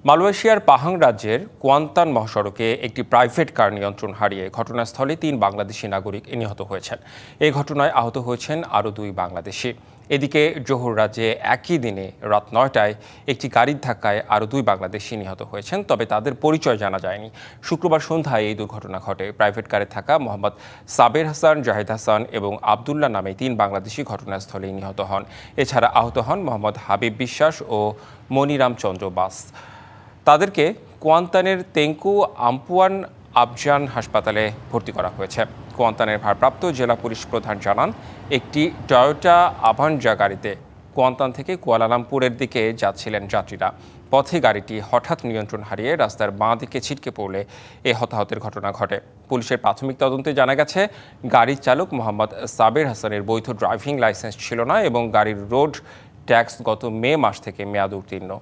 মালয়েশিয়ার পাহাং রাজ্যের কুয়ান্তান মহাসড়কে একটি প্রাইভেট কার নিয়ন্ত্রণ হারিয়ে ঘটনাস্থলে ৩ বাংলাদেশি নাগরিক নিহত হয়েছেন। এই ঘটনায় আহত হয়েছেন আরও ২ বাংলাদেশি। এদিকে জোহর রাজ্যে একই দিনে রাত ৯টায় একটি গাড়ির ধাক্কায় আরও ২ বাংলাদেশি নিহত হয়েছেন, তবে তাদের পরিচয় জানা যায়নি। শুক্রবার সন্ধ্যায় এই দুর্ঘটনা ঘটে। প্রাইভেট কারে থাকা মোহাম্মদ সাবের হাসান, জাহিদ হাসান এবং আবদুল্লাহ নামে ৩ বাংলাদেশি ঘটনাস্থলেই নিহত হন। এছাড়া আহত হন মোহাম্মদ হাবিব বিশ্বাস ও মনিরাম চন্দ্র বাস। তাদেরকে কুয়ান্তানের তেঙ্কু আম্পুয়ান আবজান হাসপাতালে ভর্তি করা হয়েছে। কুয়ান্তানের ভারপ্রাপ্ত জেলা পুলিশ প্রধান জানান, একটি টয়োটা আভানজা গাড়িতে কুয়ান্তান থেকে কুয়ালালামপুরের দিকে যাচ্ছিলেন যাত্রীরা। পথে গাড়িটি হঠাৎ নিয়ন্ত্রণ হারিয়ে রাস্তার বাঁ দিকে ছিটকে পড়লে এ হতাহতের ঘটনা ঘটে। পুলিশের প্রাথমিক তদন্তে জানা গেছে, গাড়ির চালক মোহাম্মদ সাবের হাসানের বৈধ ড্রাইভিং লাইসেন্স ছিল না এবং গাড়ির রোড ট্যাক্স গত মে মাস থেকে মেয়াদ উত্তীর্ণ।